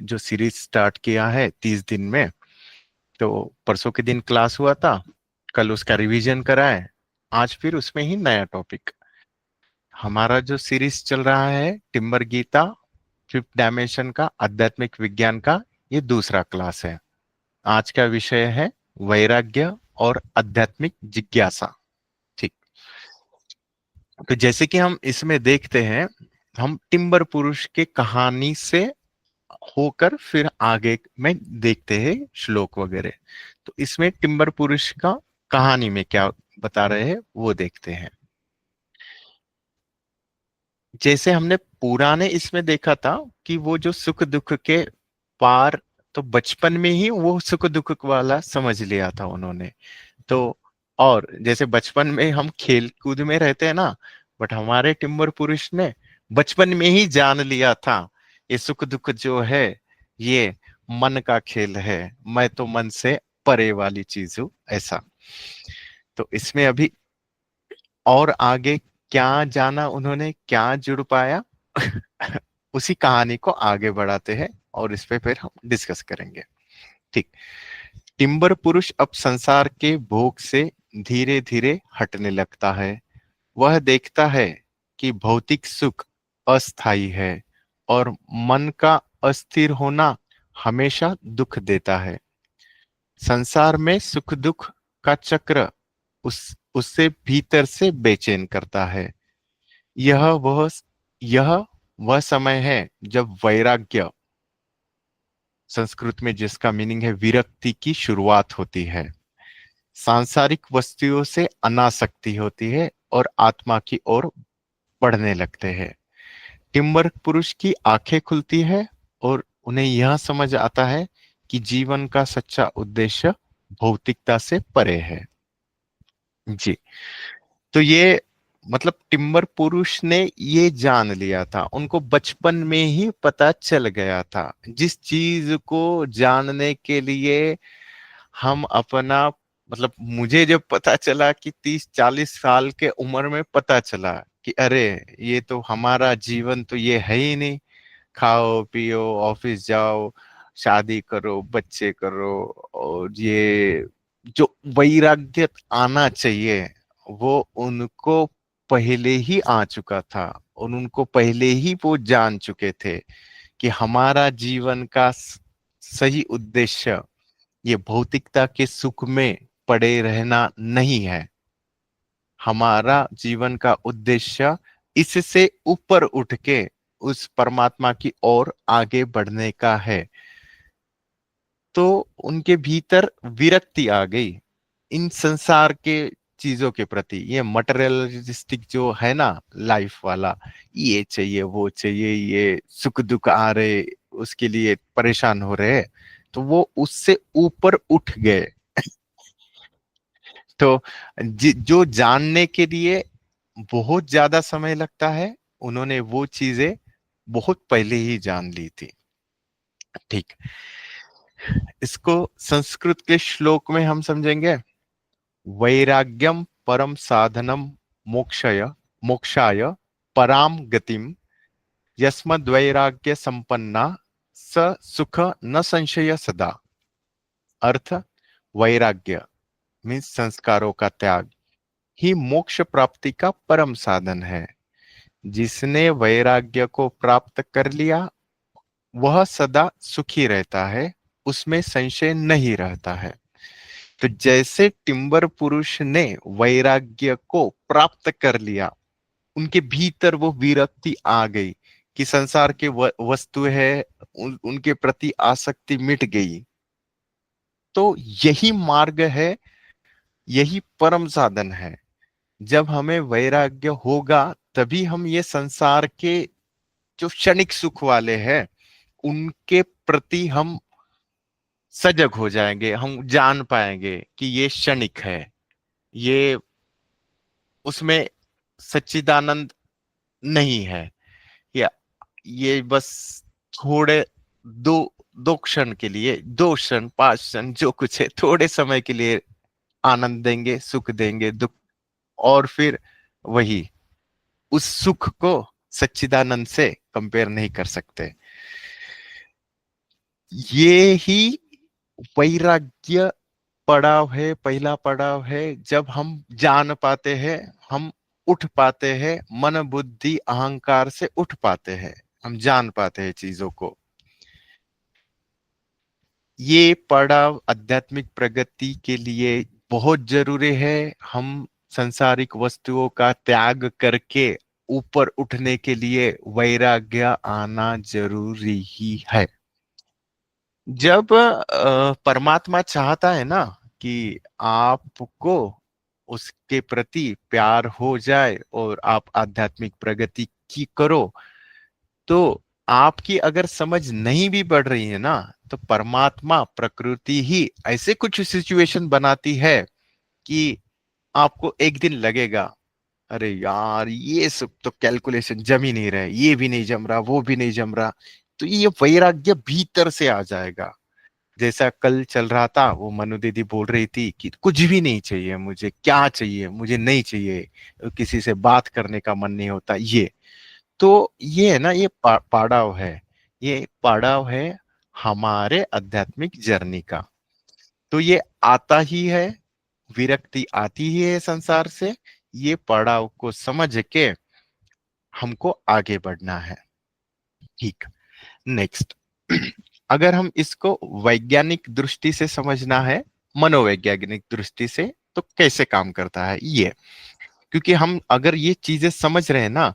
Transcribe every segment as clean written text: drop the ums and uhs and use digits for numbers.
जो series start किया है 30 दिन में। तो परसों के दिन क्लास हुआ था, कल उसका रिवीजन करा है, आज फिर उसमें ही नया टॉपिक। हमारा जो सीरीज चल रहा है टिम्बर गीता, फिफ्थ डायमेंशन का आध्यात्मिक विज्ञान का, ये दूसरा क्लास है। आज का विषय है वैराग्य और आध्यात्मिक जिज्ञासा। ठीक। तो जैसे कि हम इसमें देखते हैं, हम टिम्बर पुरुष के कहानी से होकर फिर आगे में देखते हैं श्लोक वगैरह। तो इसमें टिम्बर पुरुष का कहानी में क्या बता रहे हैं वो देखते हैं। जैसे हमने पुराने इसमें देखा था कि वो जो सुख दुख के पार, तो बचपन में ही वो सुख दुख वाला समझ लिया था उन्होंने। तो और जैसे बचपन में हम खेल कूद में रहते हैं ना, बट हमारे टिम्बर पुरुष ने बचपन में ही जान लिया था ये सुख दुख जो है ये मन का खेल है, मैं तो मन से परे वाली चीज हूं, ऐसा। तो इसमें अभी और आगे क्या जाना उन्होंने, क्या जुड़ पाया उसी कहानी को आगे बढ़ाते हैं और इस पे फिर हम डिस्कस करेंगे। ठीक। टिम्बर पुरुष अब संसार के भोग से धीरे धीरे हटने लगता है। वह देखता है कि भौतिक सुख अस्थायी है और मन का अस्थिर होना हमेशा दुख देता है। संसार में सुख दुख का चक्र उससे भीतर से बेचैन करता है। यह वह यह वह समय है जब वैराग्य, संस्कृत में जिसका मीनिंग है विरक्ति, की शुरुआत होती है। सांसारिक वस्तुओं से अनासक्ति होती है और आत्मा की ओर बढ़ने लगते हैं। टिम्बर पुरुष की आंखें खुलती है और उन्हें यह समझ आता है कि जीवन का सच्चा उद्देश्य भौतिकता से परे है। जी। तो ये मतलब टिम्बर पुरुष ने ये जान लिया था, उनको बचपन में ही पता चल गया था। जिस चीज को जानने के लिए हम अपना मतलब मुझे जब पता चला कि 30-40 साल के उम्र में पता चला कि अरे ये तो हमारा जीवन तो ये है ही नहीं, खाओ पियो ऑफिस जाओ शादी करो बच्चे करो, और ये जो वैराग्य आना चाहिए वो उनको पहले ही आ चुका था। और उनको पहले ही वो जान चुके थे कि हमारा जीवन का सही उद्देश्य ये भौतिकता के सुख में पड़े रहना नहीं है। हमारा जीवन का उद्देश्य इससे ऊपर उठ के उस परमात्मा की ओर आगे बढ़ने का है। तो उनके भीतर विरक्ति आ गई इन संसार के चीजों के प्रति। ये मटेरियलिस्टिक जो है ना लाइफ वाला, ये चाहिए वो चाहिए, ये सुख दुख आ रहे उसके लिए परेशान हो रहे, तो वो उससे ऊपर उठ गए। तो जो जानने के लिए बहुत ज्यादा समय लगता है, उन्होंने वो चीजें बहुत पहले ही जान ली थी। ठीक। इसको संस्कृत के श्लोक में हम समझेंगे। वैराग्यम परम साधनम मोक्षय मोक्षाय पराम गतिम यस्मद्वैराग्य संपन्ना स सुख न संशय सदा। अर्थ, वैराग्य मीन्स संस्कारों का त्याग ही मोक्ष प्राप्ति का परम साधन है। जिसने वैराग्य को प्राप्त कर लिया वह सदा सुखी रहता है, उसमें संशय नहीं रहता है। तो जैसे टिम्बर पुरुष ने वैराग्य को प्राप्त कर लिया, उनके भीतर वो विरक्ति आ गई कि संसार के वस्तु है, उनके प्रति आसक्ति मिट गई। तो यही मार्ग है, यही परम साधन है। जब हमें वैराग्य होगा तभी हम ये संसार के जो क्षणिक सुख वाले हैं उनके प्रति हम सजग हो जाएंगे, हम जान पाएंगे कि ये क्षणिक है, ये उसमें सच्चिदानंद नहीं है, या ये बस थोड़े दो दो क्षण के लिए, 2 क्षण 5 क्षण जो कुछ है थोड़े समय के लिए आनंद देंगे, सुख देंगे, दुख, और फिर वही उस सुख को सच्चिदानंद से कंपेयर नहीं कर सकते। ये ही वैराग्य पड़ाव है, पहला पड़ाव है। जब हम जान पाते हैं, हम उठ पाते हैं, मन बुद्धि अहंकार से उठ पाते हैं, हम जान पाते हैं चीजों को। ये पड़ाव आध्यात्मिक प्रगति के लिए बहुत जरूरी है। हम संसारिक वस्तुओं का त्याग करके ऊपर उठने के लिए वैराग्य आना जरूरी ही है। जब परमात्मा चाहता है ना कि आपको उसके प्रति प्यार हो जाए और आप आध्यात्मिक प्रगति की करो, तो आपकी अगर समझ नहीं भी बढ़ रही है ना, तो परमात्मा प्रकृति ही ऐसे कुछ सिचुएशन बनाती है कि आपको एक दिन लगेगा, अरे यार ये सब तो कैलकुलेशन जम ही नहीं रहे, ये भी नहीं जम रहा, वो भी नहीं जम रहा। तो ये वैराग्य भीतर से आ जाएगा। जैसा कल चल रहा था, वो मनु दीदी बोल रही थी कि कुछ भी नहीं चाहिए मुझे, क्या चाहिए मुझे नहीं चाहिए, किसी से बात करने का मन नहीं होता। ये तो ये है ना, ये पड़ाव है। ये पड़ाव है हमारे आध्यात्मिक जर्नी का। तो ये आता ही है, विरक्ति आती ही है संसार से। ये पड़ाव को समझ के हमको आगे बढ़ना है। ठीक। नेक्स्ट, अगर हम इसको वैज्ञानिक दृष्टि से समझना है, मनोवैज्ञानिक दृष्टि से, तो कैसे काम करता है ये। क्योंकि हम अगर ये चीजें समझ रहे हैं ना,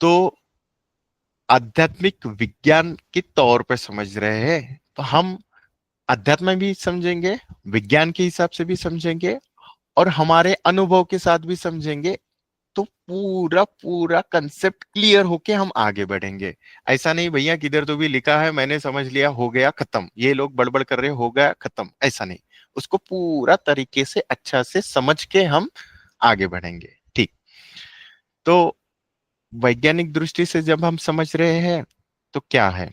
तो आध्यात्मिक विज्ञान के तौर पे समझ रहे हैं, तो हम अध्यात्म भी समझेंगे, विज्ञान के हिसाब से भी समझेंगे, और हमारे अनुभव के साथ भी समझेंगे। तो पूरा पूरा कंसेप्ट क्लियर होके हम आगे बढ़ेंगे। ऐसा नहीं भैया किधर तो भी लिखा है मैंने समझ लिया हो गया खत्म, ये लोग बड़बड़ कर रहे हो गया खत्म, ऐसा नहीं। उसको पूरा तरीके से अच्छा से समझ के हम आगे बढ़ेंगे। ठीक। तो वैज्ञानिक दृष्टि से जब हम समझ रहे हैं, तो क्या है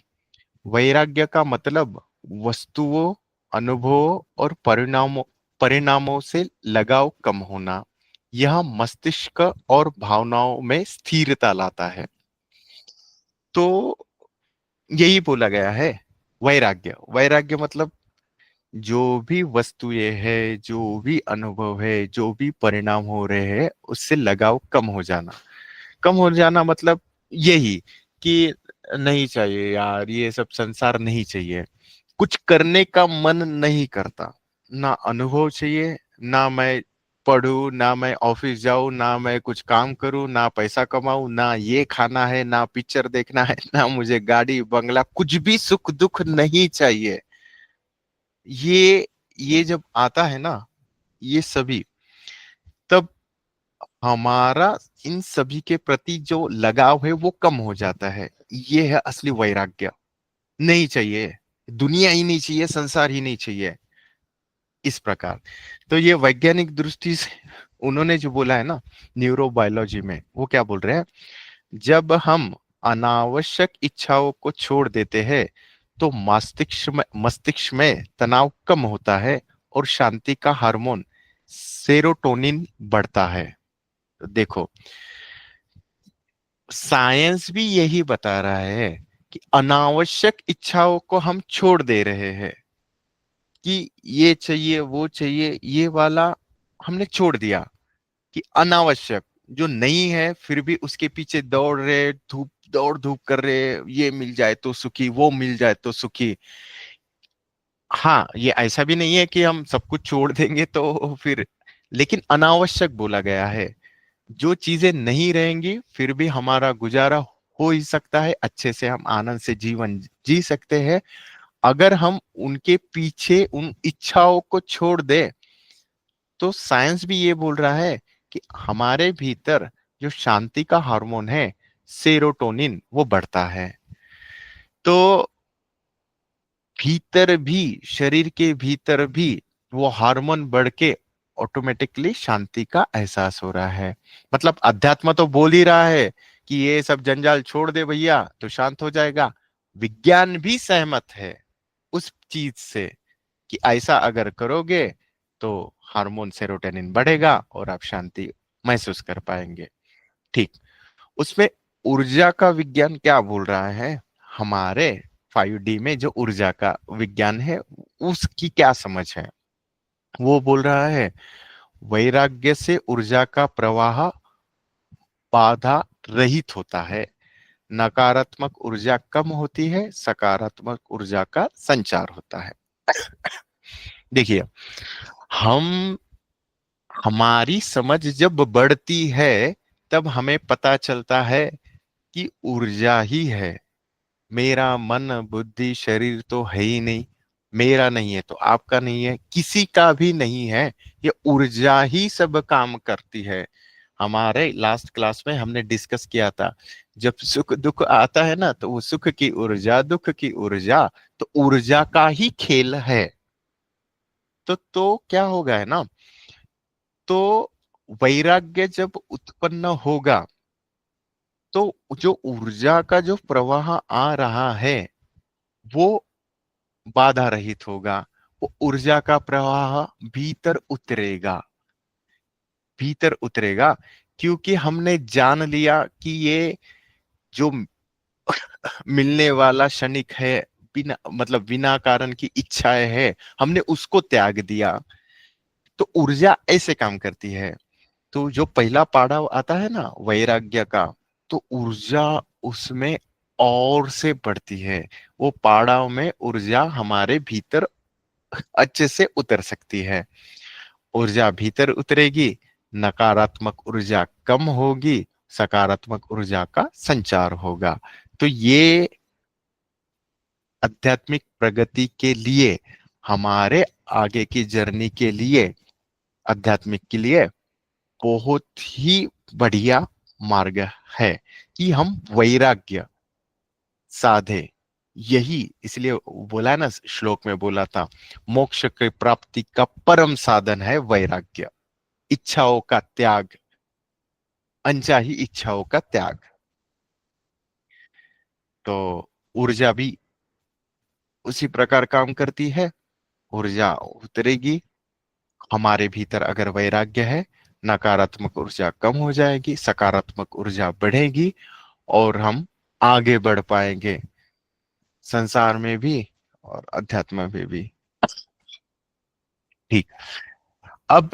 वैराग्य का मतलब? वस्तुओं, अनुभवों और परिणामों परिणामों से लगाव कम होना। यह मस्तिष्क और भावनाओं में स्थिरता लाता है। तो यही बोला गया है। वैराग्य, वैराग्य मतलब जो भी वस्तुएं है, जो भी अनुभव है, जो भी परिणाम हो रहे हैं, उससे लगाव कम हो जाना। कम हो जाना मतलब यही कि नहीं चाहिए यार, ये सब संसार नहीं चाहिए, कुछ करने का मन नहीं करता, ना अनुभव चाहिए, ना मैं पढूं, ना मैं ऑफिस जाऊं, ना मैं कुछ काम करूं, ना पैसा कमाऊं, ना ये खाना है, ना पिक्चर देखना है, ना मुझे गाड़ी बंगला, कुछ भी सुख दुख नहीं चाहिए। ये जब आता है ना, ये सभी, तब हमारा इन सभी के प्रति जो लगाव है वो कम हो जाता है। ये है असली वैराग्य। नहीं चाहिए, दुनिया ही नहीं चाहिए, संसार ही नहीं चाहिए, इस प्रकार। तो ये वैज्ञानिक दृष्टि से उन्होंने जो बोला है ना, न्यूरोबायोलॉजी में, वो क्या बोल रहे हैं, जब हम अनावश्यक इच्छाओं को छोड़ देते हैं, तो मस्तिष्क में तनाव कम होता है और शांति का हार्मोन सेरोटोनिन बढ़ता है। तो देखो, साइंस भी यही बता रहा है कि अनावश्यक इच्छाओं को हम छोड़ दे रहे हैं, कि ये चाहिए वो चाहिए ये वाला हमने छोड़ दिया, कि अनावश्यक जो नहीं है फिर भी उसके पीछे दौड़ रहे, धूप दौड़ धूप कर रहे, ये मिल जाए तो सुखी, वो मिल जाए तो सुखी। हाँ, ये ऐसा भी नहीं है कि हम सब कुछ छोड़ देंगे तो फिर, लेकिन अनावश्यक बोला गया है। जो चीजें नहीं रहेंगी फिर भी हमारा गुजारा हो ही सकता है, अच्छे से हम आनंद से जीवन जी सकते हैं। अगर हम उनके पीछे उन इच्छाओं को छोड़ दें, तो साइंस भी ये बोल रहा है कि हमारे भीतर जो शांति का हार्मोन है, सेरोटोनिन, वो बढ़ता है। तो भीतर भी, शरीर के भीतर भी वो हार्मोन बढ़ के ऑटोमेटिकली शांति का एहसास हो रहा है। मतलब अध्यात्म तो बोल ही रहा है कि ये सब जंजाल छोड़ दे भैया तो शांत हो जाएगा। विज्ञान भी सहमत है उस चीज से कि ऐसा अगर करोगे तो हार्मोन सेरोटोनिन बढ़ेगा और आप शांति महसूस कर पाएंगे। ठीक। उसमें ऊर्जा का विज्ञान क्या बोल रहा है, हमारे 5D में जो ऊर्जा का विज्ञान है, उसकी क्या समझ है। वो बोल रहा है वैराग्य से ऊर्जा का प्रवाह बाधा रहित होता है, नकारात्मक ऊर्जा कम होती है, सकारात्मक ऊर्जा का संचार होता है। देखिए, हम हमारी समझ जब बढ़ती है तब हमें पता चलता है कि ऊर्जा ही है। मेरा मन बुद्धि शरीर तो है ही नहीं, मेरा नहीं है तो आपका नहीं है, किसी का भी नहीं है। ये ऊर्जा ही सब काम करती है। हमारे लास्ट क्लास में हमने डिस्कस किया था, जब सुख दुख आता है ना, तो वो सुख की ऊर्जा दुख की ऊर्जा, तो ऊर्जा का ही खेल है। तो क्या होगा है ना, तो वैराग्य जब उत्पन्न होगा तो जो ऊर्जा का जो प्रवाह आ रहा है वो बाधा रहित होगा। वो ऊर्जा का प्रवाह भीतर उतरेगा, भीतर उतरेगा, क्योंकि हमने जान लिया कि ये जो मिलने वाला क्षणिक है, बिना मतलब बिना कारण की इच्छाएं है, हमने उसको त्याग दिया। तो ऊर्जा ऐसे काम करती है। तो जो पहला पाड़ाव आता है ना वैराग्य का, तो ऊर्जा उसमें और से बढ़ती है। वो पाड़ाव में ऊर्जा हमारे भीतर अच्छे से उतर सकती है। ऊर्जा भीतर उतरेगी, नकारात्मक ऊर्जा कम होगी, सकारात्मक ऊर्जा का संचार होगा। तो ये आध्यात्मिक प्रगति के लिए, हमारे आगे की जर्नी के लिए, आध्यात्मिक के लिए बहुत ही बढ़िया मार्ग है कि हम वैराग्य साधे। यही इसलिए बोला है ना, श्लोक में बोला था, मोक्ष की प्राप्ति का परम साधन है वैराग्य, इच्छाओं का त्याग, अनचाही इच्छाओं का त्याग। तो ऊर्जा भी उसी प्रकार काम करती है। ऊर्जा उतरेगी, हमारे भीतर अगर वैराग्य है, नकारात्मक ऊर्जा कम हो जाएगी, सकारात्मक ऊर्जा बढ़ेगी, और हम आगे बढ़ पाएंगे संसार में भी और अध्यात्म में भी। ठीक। अब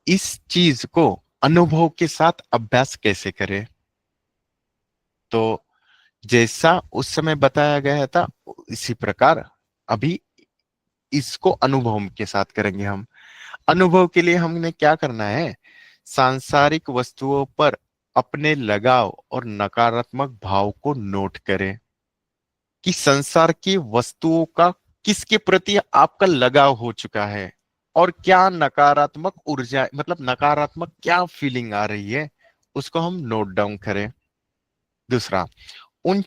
इस चीज को अनुभव के साथ अभ्यास कैसे करें। तो जैसा उस समय बताया गया था इसी प्रकार अभी इसको अनुभव के साथ करेंगे हम। अनुभव के लिए हमने क्या करना है, सांसारिक वस्तुओं पर अपने लगाव और नकारात्मक भाव को नोट करें कि संसार की वस्तुओं का किसके प्रति आपका लगाव हो चुका है, और क्या नकारात्मक ऊर्जा मतलब नकारात्मक क्या फीलिंग आ रही है, उसको हम नोट डाउन करें। दूसरा, उन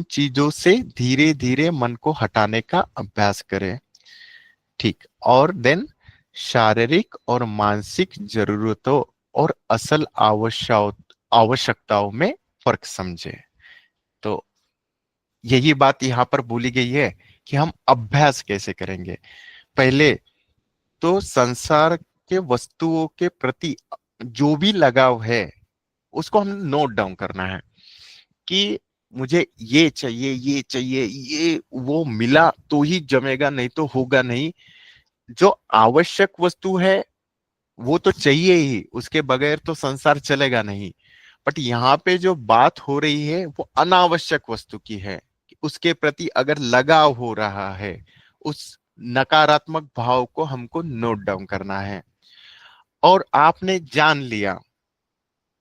चीजों से धीरे धीरे मन को हटाने का अभ्यास करें। ठीक। और देन शारीरिक और मानसिक जरूरतों और असल आवश्यकताओं में फर्क समझे। तो यही बात यहाँ पर बोली गई है कि हम अभ्यास कैसे करेंगे। पहले तो संसार के वस्तुओं के प्रति जो भी लगाव है उसको हम नोट डाउन करना है कि मुझे ये चाहिए ये चाहिए, ये वो मिला तो ही जमेगा, नहीं तो होगा नहीं। जो आवश्यक वस्तु है वो तो चाहिए ही, उसके बगैर तो संसार चलेगा नहीं। बट यहाँ पे जो बात हो रही है वो अनावश्यक वस्तु की है, कि उसके प्रति अगर लगाव हो रहा है, उस नकारात्मक भाव को हमको नोट डाउन करना है। और आपने जान लिया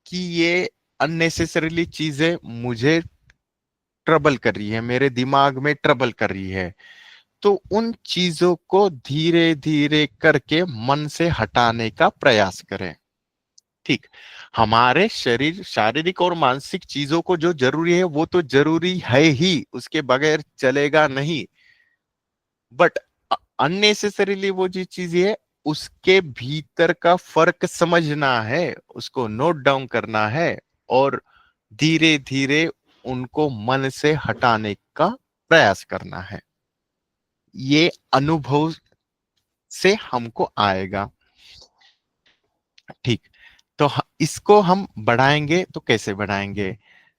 कि ये अननेसेसरीली चीजें मुझे ट्रबल कर रही है, मेरे दिमाग में ट्रबल कर रही है, तो उन चीजों को धीरे धीरे करके मन से हटाने का प्रयास करें। ठीक। हमारे शरीर शारीरिक और मानसिक चीजों को जो जरूरी है वो तो जरूरी है ही, उसके बगैर चलेगा नहीं। बट अननेसेसरीली वो जो चीज है उसके भीतर का फर्क समझना है, उसको नोट डाउन करना है, और धीरे धीरे उनको मन से हटाने का प्रयास करना है। ये अनुभव से हमको आएगा। ठीक। तो इसको हम बढ़ाएंगे तो कैसे बढ़ाएंगे।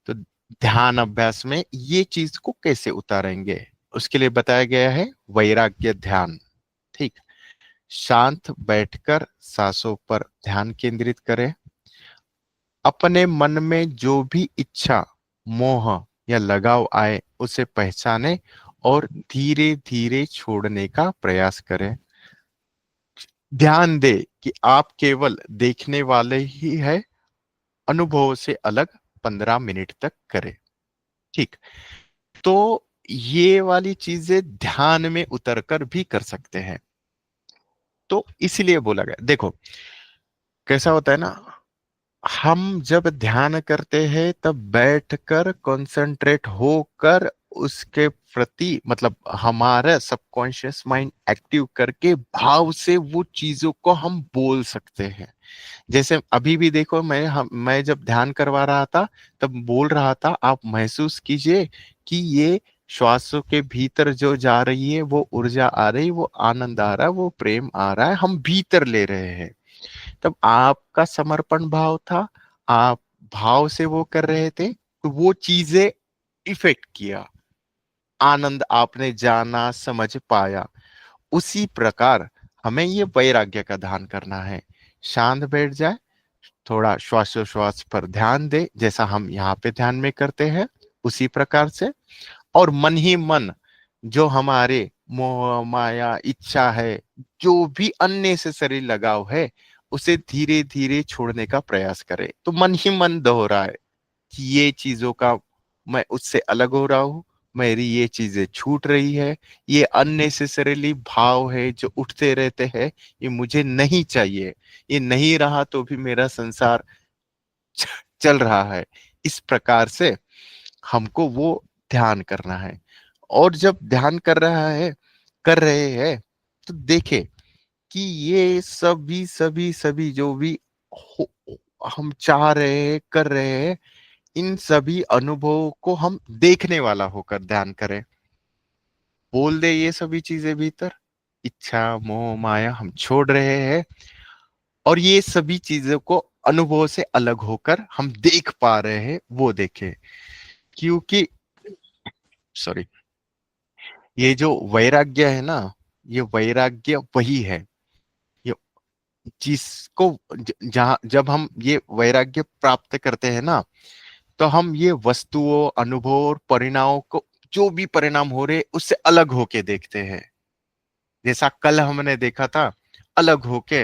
तो ध्यान अभ्यास में ये चीज को कैसे उतारेंगे, उसके लिए बताया गया है वैराग्य ध्यान। ठीक। शांत बैठकर सांसों पर ध्यान केंद्रित करें। अपने मन में जो भी इच्छा, मोह या लगाव आए उसे पहचाने और धीरे धीरे छोड़ने का प्रयास करें। ध्यान दे कि आप केवल देखने वाले ही है, अनुभव से अलग 15 मिनट तक करें। ठीक। तो ये वाली चीजें ध्यान में उतरकर भी कर सकते हैं। तो इसलिए बोला गया, देखो कैसा होता है ना, हम जब ध्यान करते हैं तब बैठकर कंसंट्रेट होकर उसके प्रति, मतलब हमारा सबकॉन्शियस माइंड एक्टिव करके भाव से वो चीजों को हम बोल सकते हैं। जैसे अभी भी देखो, मैं जब ध्यान करवा रहा था तब बोल रहा था, आप महसूस कीजिए कि ये श्वासों के भीतर जो जा रही है वो ऊर्जा आ रही, वो आनंद आ रहा है, वो प्रेम आ रहा है, हम भीतर ले रहे हैं। तब आपका समर्पण भाव था, आप भाव से वो कर रहे थे, तो वो चीजें इफेक्ट किया, आनंद आपने जाना, समझ पाया। उसी प्रकार हमें ये वैराग्य का ध्यान करना है। शांत बैठ जाए, थोड़ा श्वासोश्वास पर ध्यान दे, जैसा हम यहाँ पे ध्यान में करते हैं उसी प्रकार से, और मन ही मन जो हमारे मोह माया इच्छा है, जो भी अननेसेसरी लगाव है, उसे धीरे धीरे छोड़ने का प्रयास करे। तो मन ही मन दोहराए कि ये चीजों का मैं उससे अलग हो रहा हूं, मेरी ये चीजें छूट रही है, ये अननेसेसरीली भाव है जो उठते रहते हैं, ये मुझे नहीं चाहिए, ये नहीं रहा तो भी मेरा संसार चल रहा है। इस प्रकार से हमको वो ध्यान करना है। और जब ध्यान कर रहे हैं, तो देखे कि ये सभी सभी सभी जो भी हो, हम चाह रहे हैं, कर रहे हैं, इन सभी अनुभवों को हम देखने वाला होकर ध्यान करें। बोल दे ये सभी चीजें भीतर, इच्छा मोह माया हम छोड़ रहे हैं, और ये सभी चीजों को अनुभव से अलग होकर हम देख पा रहे हैं, वो देखे। क्योंकि सॉरी, ये जो वैराग्य है ना, ये वैराग्य वही है, ये जिसको जहां जब हम ये वैराग्य प्राप्त करते हैं ना, तो हम ये वस्तुओं, अनुभव और परिणामों को, जो भी परिणाम हो रहे उससे अलग होके देखते हैं। जैसा कल हमने देखा था, अलग होके,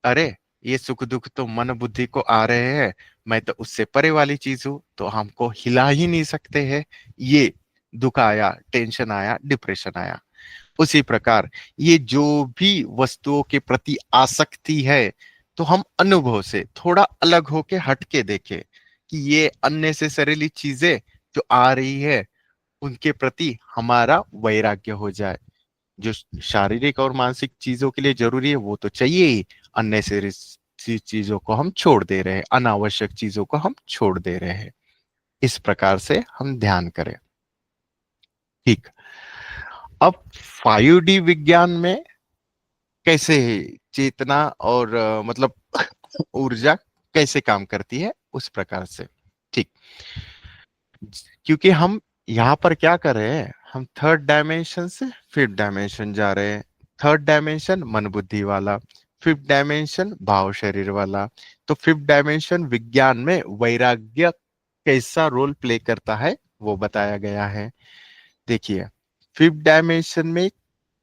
अरे ये सुख दुख तो मन बुद्धि को आ रहे हैं, मैं तो उससे परे वाली चीज हूं, तो हमको हिला ही नहीं सकते हैं। ये दुख आया, टेंशन आया, डिप्रेशन आया। उसी प्रकार ये जो भी वस्तुओं के प्रति आसक्ति है, तो हम अनुभव से थोड़ा अलग होके हट के देखें कि ये अननेसेसरीली चीजें जो आ रही है, उनके प्रति हमारा वैराग्य हो जाए। जो शारीरिक और मानसिक चीजों के लिए जरूरी है वो तो चाहिए ही, अननेसेसरी चीजों को हम छोड़ दे रहे हैं, अनावश्यक चीजों को हम छोड़ दे रहे हैं। इस प्रकार से हम ध्यान करें। ठीक। अब 5D विज्ञान में कैसे चेतना और मतलब ऊर्जा कैसे काम करती है, उस प्रकार से। ठीक। क्योंकि हम यहाँ पर क्या कर रहे हैं, हम थर्ड डायमेंशन से फिफ्थ डायमेंशन जा रहे हैं। थर्ड डायमेंशन मन बुद्धि वाला, फिफ्थ डायमेंशन भाव शरीर वाला। तो फिफ्थ डायमेंशन विज्ञान में वैराग्य कैसा रोल प्ले करता है वो बताया गया है। देखिए, फिफ्थ डायमेंशन में,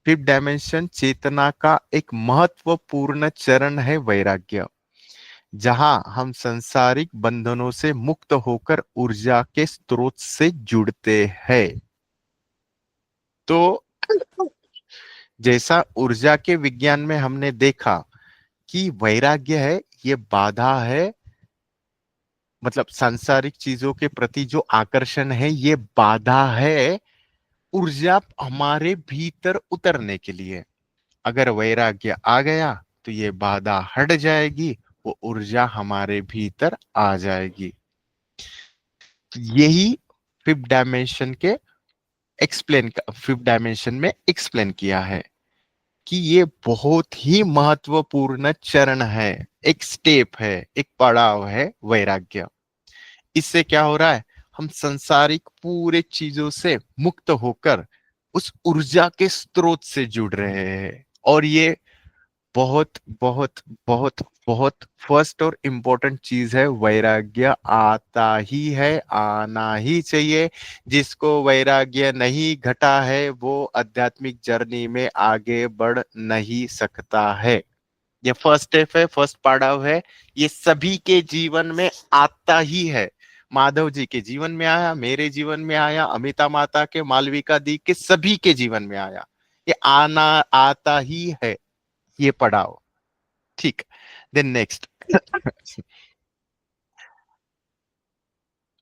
फिफ्थ डायमेंशन चेतना का एक महत्वपूर्ण चरण है वैराग्य, जहां हम सांसारिक बंधनों से मुक्त होकर ऊर्जा के स्रोत से जुड़ते हैं। तो जैसा ऊर्जा के विज्ञान में हमने देखा कि वैराग्य है, ये बाधा है, मतलब सांसारिक चीजों के प्रति जो आकर्षण है ये बाधा है ऊर्जा हमारे भीतर उतरने के लिए। अगर वैराग्य आ गया तो ये बाधा हट जाएगी, वो ऊर्जा हमारे भीतर आ जाएगी। यही फिफ्थ डायमेंशन के फिफ्थ डायमेंशन में एक्सप्लेन किया है कि ये बहुत ही महत्वपूर्ण चरण है, एक स्टेप है, एक पड़ाव है वैराग्य। इससे क्या हो रहा है, हम संसारिक पूरे चीजों से मुक्त होकर उस ऊर्जा के स्रोत से जुड़ रहे हैं। और ये बहुत बहुत बहुत बहुत फर्स्ट और इम्पोर्टेंट चीज है। वैराग्य आता ही है, आना ही चाहिए। जिसको वैराग्य नहीं घटा है वो आध्यात्मिक जर्नी में आगे बढ़ नहीं सकता है। ये फर्स्ट स्टेप है, फर्स्ट पड़ाव है। ये सभी के जीवन में आता ही है। माधव जी के जीवन में आया, मेरे जीवन में आया, अमिता माता के, मालविका दी के, सभी के जीवन में आया। ये आना आता ही है, ये पड़ाव। ठीक। देन नेक्स्ट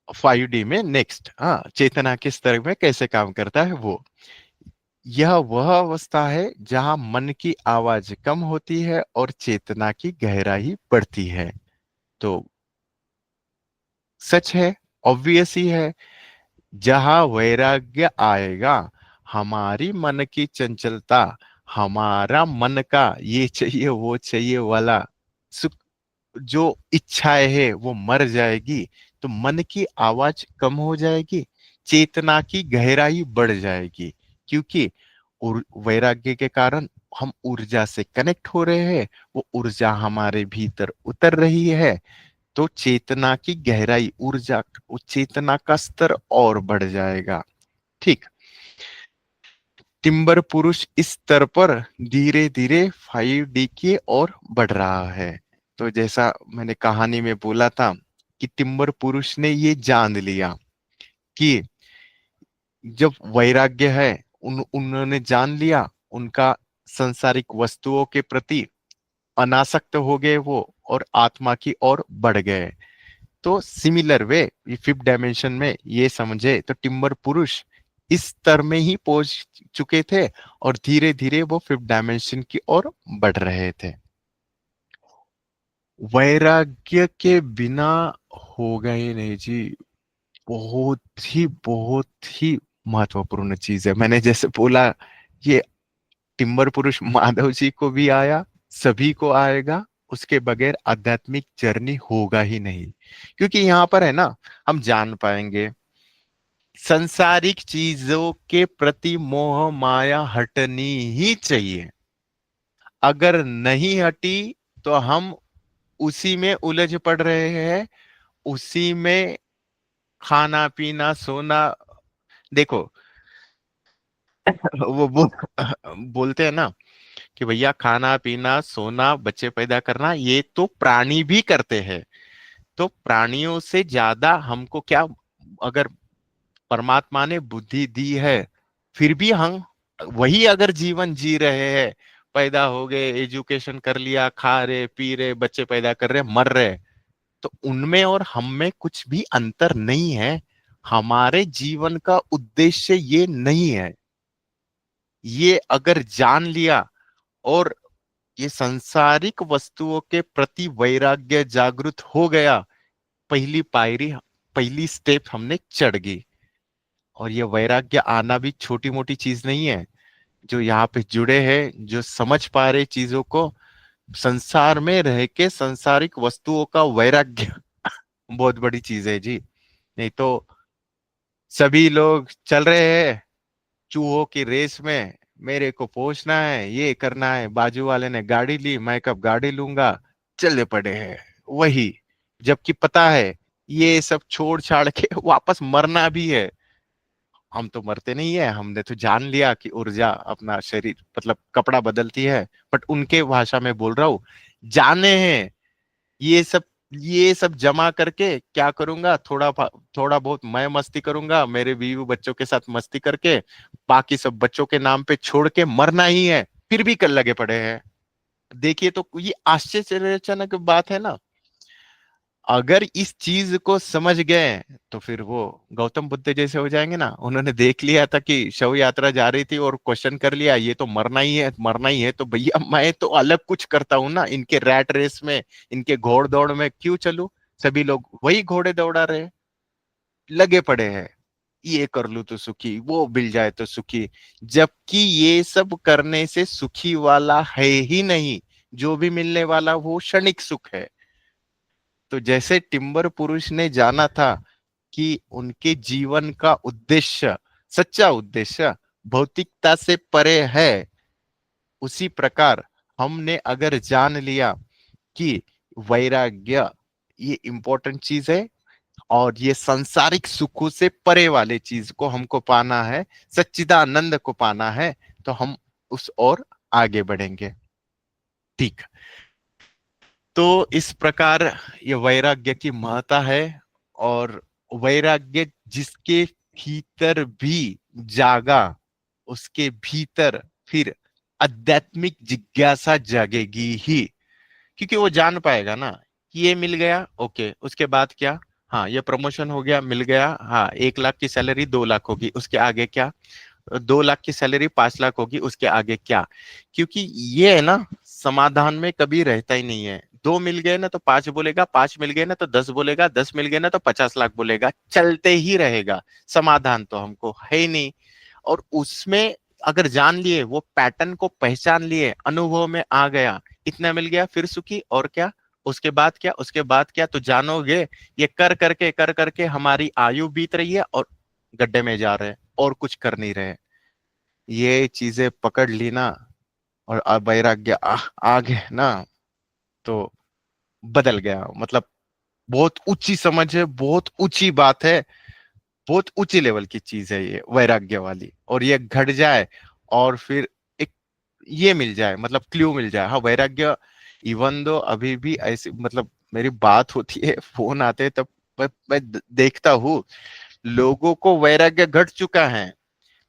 5D में नेक्स्ट, हाँ, चेतना के स्तर में कैसे काम करता है वो। यह वह अवस्था है जहां मन की आवाज कम होती है और चेतना की गहराई बढ़ती है। तो सच है, ऑब्वियस ही है। जहां वैराग्य आएगा, हमारी मन की चंचलता, हमारा मन का ये चाहिए वो चाहिए वाला सुख, जो इच्छाएं है वो मर जाएगी। तो मन की आवाज कम हो जाएगी, चेतना की गहराई बढ़ जाएगी। क्योंकि वैराग्य के कारण हम ऊर्जा से कनेक्ट हो रहे हैं, वो ऊर्जा हमारे भीतर उतर रही है। तो चेतना की गहराई, ऊर्जा, चेतना का स्तर और बढ़ जाएगा। ठीक। टिम्बर पुरुष इस स्तर पर धीरे धीरे 5D की ओर बढ़ रहा है। तो जैसा मैंने कहानी में बोला था कि टिम्बर पुरुष ने ये जान लिया कि जब वैराग्य है, उन्होंने जान लिया, उनका सांसारिक वस्तुओं के प्रति अनासक्त हो गए वो, और आत्मा की ओर बढ़ गए। तो सिमिलर वे, ये फिफ्थ डायमेंशन में ये समझे तो टिम्बर पुरुष इस स्तर में ही पहुंच चुके थे और धीरे धीरे वो फिफ्थ डायमेंशन की ओर बढ़ रहे थे। वैराग्य के बिना होगा ही नहीं जी। बहुत ही महत्वपूर्ण चीज है। मैंने जैसे बोला, ये टिम्बर पुरुष माधव जी को भी आया, सभी को आएगा। उसके बगैर आध्यात्मिक जर्नी होगा ही नहीं। क्योंकि यहाँ पर है ना, हम जान पाएंगे संसारिक चीजों के प्रति मोह माया हटनी ही चाहिए। अगर नहीं हटी तो हम उसी में उलझ पड़ रहे हैं, उसी में खाना पीना सोना। देखो, वो बोलते हैं ना कि भैया खाना पीना सोना बच्चे पैदा करना ये तो प्राणी भी करते हैं। तो प्राणियों से ज्यादा हमको क्या, अगर परमात्मा ने बुद्धि दी है, फिर भी हम वही अगर जीवन जी रहे हैं, पैदा हो गए, एजुकेशन कर लिया, खा रहे पी रहे, बच्चे पैदा कर रहे, मर रहे, तो उनमें और हम में कुछ भी अंतर नहीं है। हमारे जीवन का उद्देश्य ये नहीं है। ये अगर जान लिया और ये सांसारिक वस्तुओं के प्रति वैराग्य जागृत हो गया, पहली पायरी, पहली स्टेप हमने चढ़ गई। और ये वैराग्य आना भी छोटी मोटी चीज नहीं है। जो यहाँ पे जुड़े हैं, जो समझ पा रहे चीजों को, संसार में रह के संसारिक वस्तुओं का वैराग्य बहुत बड़ी चीज है जी। नहीं तो सभी लोग चल रहे हैं चूहों की रेस में, मेरे को पहुंचना है, ये करना है, बाजू वाले ने गाड़ी ली, मैं कब गाड़ी लूंगा, चले पड़े हैं वही। जबकि पता है ये सब छोड़ छाड़ के वापस मरना भी है। हम तो मरते नहीं है, हमने तो जान लिया कि ऊर्जा अपना शरीर मतलब कपड़ा बदलती है। बट उनके भाषा में बोल रहा हूं, जाने हैं ये सब जमा करके क्या करूंगा, थोड़ा बहुत मैं मस्ती करूंगा, मेरे बीवी बच्चों के साथ मस्ती करके, बाकी सब बच्चों के नाम पे छोड़ के मरना ही है, फिर भी कल लगे पड़े हैं। देखिए, तो ये आश्चर्यजनक बात है ना। अगर इस चीज को समझ गए तो फिर वो गौतम बुद्ध जैसे हो जाएंगे ना। उन्होंने देख लिया था कि शव यात्रा जा रही थी और क्वेश्चन कर लिया, ये तो मरना ही है, मरना ही है, तो भैया मैं तो अलग कुछ करता हूं ना, इनके रैट रेस में, इनके घोड़ दौड़ में क्यों चलूं। सभी लोग वही घोड़े दौड़ा रहे, लगे पड़े हैं, ये कर लूं तो सुखी, वो मिल जाए तो सुखी। जबकि ये सब करने से सुखी वाला है ही नहीं, जो भी मिलने वाला वो क्षणिक सुख है। तो जैसे टिम्बर पुरुष ने जाना था कि उनके जीवन का उद्देश्य, सच्चा उद्देश्य भौतिकता से परे है, उसी प्रकार हमने अगर जान लिया कि वैराग्य ये इंपॉर्टेंट चीज है और ये सांसारिक सुखों से परे वाले चीज को हमको पाना है, सच्चिदानंद को पाना है, तो हम उस ओर आगे बढ़ेंगे। ठीक। तो इस प्रकार ये वैराग्य की महत्ता है। और वैराग्य जिसके भीतर भी जागा, उसके भीतर फिर आध्यात्मिक जिज्ञासा जागेगी ही, क्योंकि वो जान पाएगा ना कि ये मिल गया, ओके, उसके बाद क्या? हाँ, ये प्रमोशन हो गया, मिल गया, हाँ, 1 लाख की सैलरी 2 लाख होगी, उसके आगे क्या? 2 लाख की सैलरी 5 लाख होगी, उसके आगे क्या? क्योंकि ये है ना, समाधान में कभी रहता ही नहीं है। 2 मिल गए ना तो 5 बोलेगा, 5 मिल गए ना तो 10 बोलेगा, 10 मिल गए ना तो 50 लाख बोलेगा, चलते ही रहेगा। समाधान तो हमको है ही नहीं। और उसमें अगर जान लिए, वो पैटर्न को पहचान लिए, अनुभव में आ गया, इतना मिल गया फिर सुखी, और क्या? उसके बाद क्या? उसके बाद क्या? तो जानोगे ये कर करके हमारी आयु बीत रही है और गड्ढे में जा रहे हैं और कुछ कर नहीं रहे। ये चीजें पकड़ ली ना, और वैराग्य आ गए ना, तो बदल गया। मतलब बहुत ऊंची समझ है, बहुत ऊंची बात है, बहुत ऊंची लेवल की चीज है ये वैराग्य वाली। और ये घट जाए और फिर एक ये मिल जाए, मतलब क्ल्यू मिल जाए। हाँ, वैराग्य इवन दो अभी भी ऐसी, मतलब मेरी बात होती है, फोन आते हैं, तब मैं देखता हूँ लोगों को वैराग्य घट चुका है,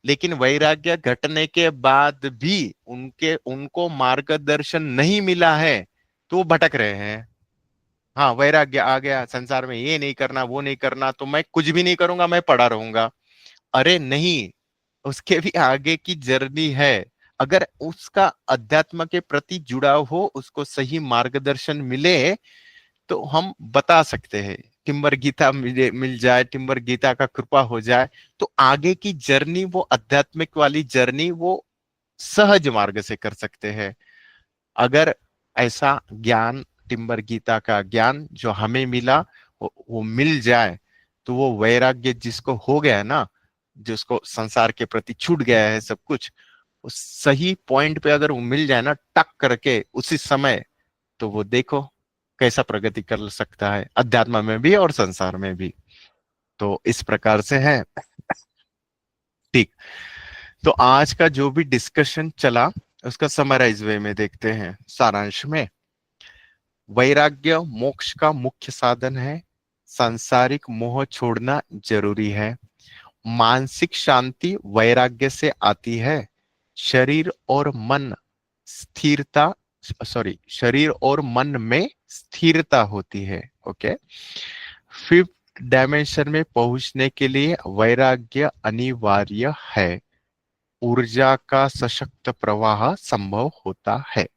लेकिन वैराग्य घटने के बाद भी उनके उनको मार्गदर्शन नहीं मिला है, तो वो भटक रहे हैं। हाँ, वैराग्य आ गया, संसार में ये नहीं करना, वो नहीं करना, तो मैं कुछ भी नहीं करूंगा, मैं पड़ा रहूंगा। अरे नहीं, उसके भी आगे की जर्नी है। अगर उसका अध्यात्म के प्रति जुड़ाव हो, उसको सही मार्गदर्शन मिले, तो हम बता सकते हैं, टिम्बर गीता मिल जाए, टिम्बर गीता का कृपा हो जाए, तो आगे की जर्नी, वो आध्यात्मिक वाली जर्नी, वो सहज मार्ग से कर सकते हैं। अगर ऐसा ज्ञान, टिम्बर गीता का ज्ञान जो हमें मिला, वो मिल जाए, तो वो वैराग्य जिसको हो गया है ना, जिसको संसार के प्रति छूट गया है सब कुछ, उस सही पॉइंट पे अगर वो मिल जाए ना, टक करके उसी समय, तो वो देखो कैसा प्रगति कर सकता है, अध्यात्म में भी और संसार में भी। तो इस प्रकार से है। ठीक। तो आज का जो भी डिस्कशन चला, उसका समराइज वे में देखते हैं, सारांश में। वैराग्य मोक्ष का मुख्य साधन है। सांसारिक मोह छोड़ना जरूरी है। मानसिक शांति वैराग्य से आती है। शरीर और मन स्थिरता, सॉरी, शरीर और मन में स्थिरता होती है। ओके। फिफ्थ डायमेंशन में पहुंचने के लिए वैराग्य अनिवार्य है। ऊर्जा का सशक्त प्रवाह संभव होता है।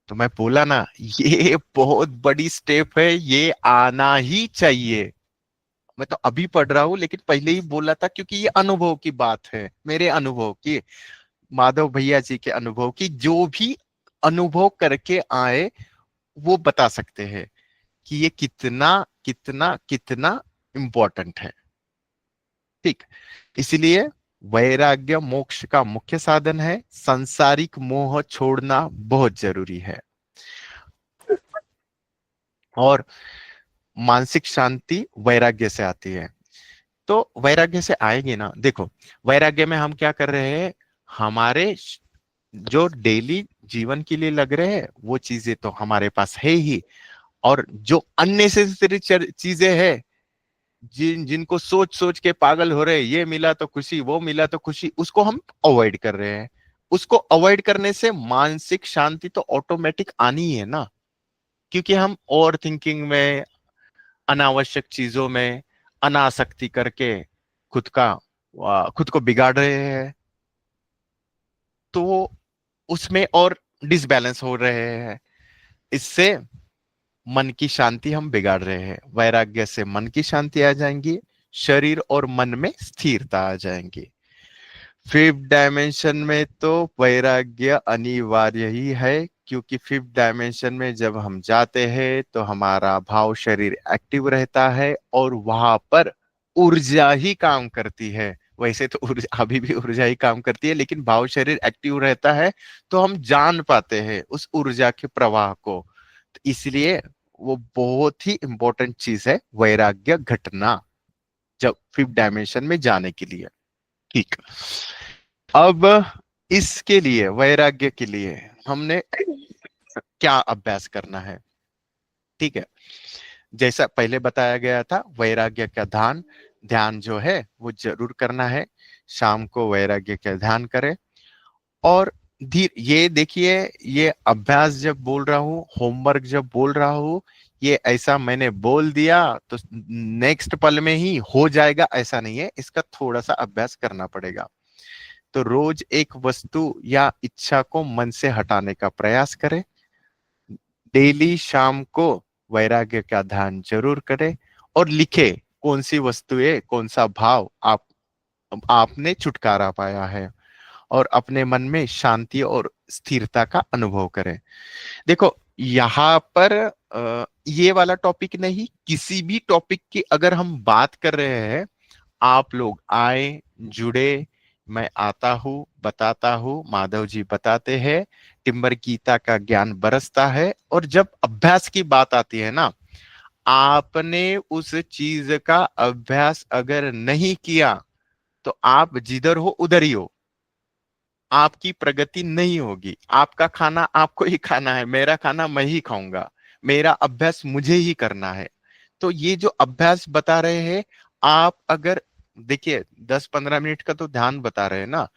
तो मैं बोला ना, ये बहुत बड़ी स्टेप है, ये आना ही चाहिए। मैं तो अभी पढ़ रहा हूं, लेकिन पहले ही बोला था, क्योंकि ये अनुभव की बात है, मेरे अनुभव की, माधव भैया जी के अनुभव की। जो भी अनुभव करके आए, वो बता सकते हैं कि ये कितना कितना कितना इम्पोर्टेंट है। ठीक। इसलिए वैराग्य मोक्ष का मुख्य साधन है। सांसारिक मोह छोड़ना बहुत जरूरी है। और मानसिक शांति वैराग्य से आती है। तो वैराग्य से आएगी ना, देखो, वैराग्य में हम क्या कर रहे हैं, हमारे जो डेली जीवन के लिए लग रहे हैं, वो चीजें तो हमारे पास है ही। और जो अननेसेसरी चीजें हैं, जिनको सोच सोच के पागल हो रहे हैं, ये मिला तो खुशी, वो मिला तो खुशी, उसको हम अवॉइड कर रहे हैं। उसको अवॉइड करने से मानसिक शांति तो ऑटोमेटिक आनी ही है ना, क्योंकि हम ओवर थिंकिंग में, अनावश्यक चीजों में अनासक्ति करके खुद को बिगाड़ रहे हैं। तो उसमें और डिसबैलेंस हो रहे हैं। इससे मन की शांति हम बिगाड़ रहे हैं। वैराग्य से मन की शांति आ जाएंगी, शरीर और मन में स्थिरता आ जाएंगी। फिफ्थ डायमेंशन में तो वैराग्य अनिवार्य ही है, क्योंकि फिफ्थ डायमेंशन में जब हम जाते हैं तो हमारा भाव शरीर एक्टिव रहता है और वहां पर ऊर्जा ही काम करती है। वैसे तो ऊर्जा अभी भी ऊर्जा ही काम करती है, लेकिन भाव शरीर एक्टिव रहता है तो हम जान पाते हैं उस ऊर्जा के प्रवाह को। तो इसलिए वो बहुत ही इंपॉर्टेंट चीज है वैराग्य घटना, जब फिफ्थ डायमेंशन में जाने के लिए। ठीक। अब इसके लिए, वैराग्य के लिए हमने क्या अभ्यास करना है? ठीक है, जैसा पहले बताया गया था, वैराग्य का ध्यान, ध्यान जो है वो जरूर करना है। शाम को वैराग्य का ध्यान करें। और धीर ये देखिए, ये अभ्यास जब बोल रहा हूँ, होमवर्क जब बोल रहा हूँ, ये ऐसा मैंने बोल दिया तो नेक्स्ट पल में ही हो जाएगा ऐसा नहीं है, इसका थोड़ा सा अभ्यास करना पड़ेगा। तो रोज एक वस्तु या इच्छा को मन से हटाने का प्रयास करें। डेली शाम को वैराग्य का ध्यान जरूर करें और लिखे कौन सी वस्तुएं, कौन सा भाव आपने छुटकारा पाया है, और अपने मन में शांति और स्थिरता का अनुभव करें। देखो यहाँ पर ये वाला टॉपिक नहीं, किसी भी टॉपिक की अगर हम बात कर रहे हैं, आप लोग आए, जुड़े, मैं आता हूँ, बताता हूँ, माधव जी बताते हैं, टिम्बर गीता का ज्ञान बरसता है। और जब अभ्यास की बात आती है ना, आपने उस चीज का अभ्यास अगर नहीं किया तो आप जिधर हो उधर ही हो, आपकी प्रगति नहीं होगी। आपका खाना आपको ही खाना है, मेरा खाना मैं ही खाऊंगा, मेरा अभ्यास मुझे ही करना है। तो ये जो अभ्यास बता रहे हैं, आप अगर देखिए 10-15 मिनट का तो ध्यान बता रहे हैं ना,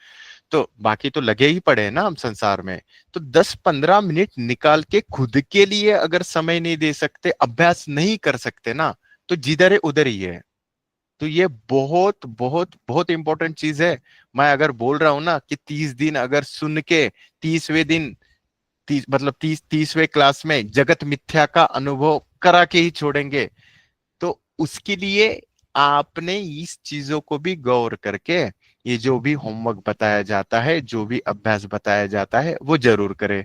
तो बाकी तो लगे ही पड़े हैं ना हम संसार में। तो 10-15 मिनट निकाल के खुद के लिए अगर समय नहीं दे सकते, अभ्यास नहीं कर सकते ना, तो जिधर है उधर ही है। तो ये बहुत बहुत बहुत इंपॉर्टेंट चीज है। मैं अगर बोल रहा हूं ना कि 30 दिन अगर सुन के 30वें दिन, मतलब 30वें क्लास में जगत मिथ्या का अनुभव करा के ही छोड़ेंगे, तो उसके लिए आपने इस चीजों को भी गौर करके, ये जो भी होमवर्क बताया जाता है, जो भी अभ्यास बताया जाता है, वो जरूर करे।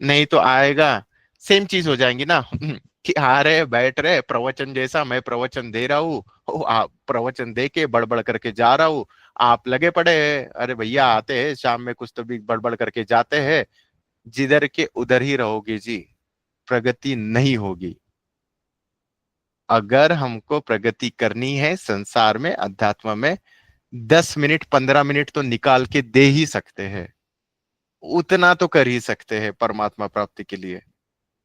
नहीं तो आएगा, सेम चीज हो जाएंगी ना कि आ रहे बैठ रहे प्रवचन जैसा, मैं प्रवचन दे रहा हूँ, आप प्रवचन दे के बड़बड़ करके जा रहा हूँ, आप लगे पड़े हैं, अरे भैया आते हैं शाम में कुछ तो भी बड़बड़ करके जाते हैं, जिधर के उधर ही रहोगे जी, प्रगति नहीं होगी। अगर हमको प्रगति करनी है संसार में, अध्यात्म में, 10 मिनट 15 मिनट तो निकाल के दे ही सकते हैं, उतना तो कर ही सकते हैं परमात्मा प्राप्ति के लिए।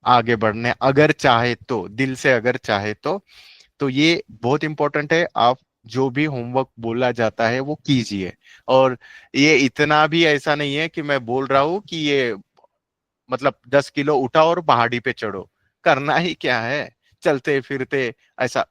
आगे बढ़ने अगर चाहे तो, दिल से अगर चाहे तो ये बहुत इंपॉर्टेंट है। आप जो भी होमवर्क बोला जाता है वो कीजिए। और ये इतना भी ऐसा नहीं है कि मैं बोल रहा हूँ कि ये मतलब 10 किलो उठाओ और पहाड़ी पे चढ़ो, करना ही क्या है, चलते फिरते ऐसा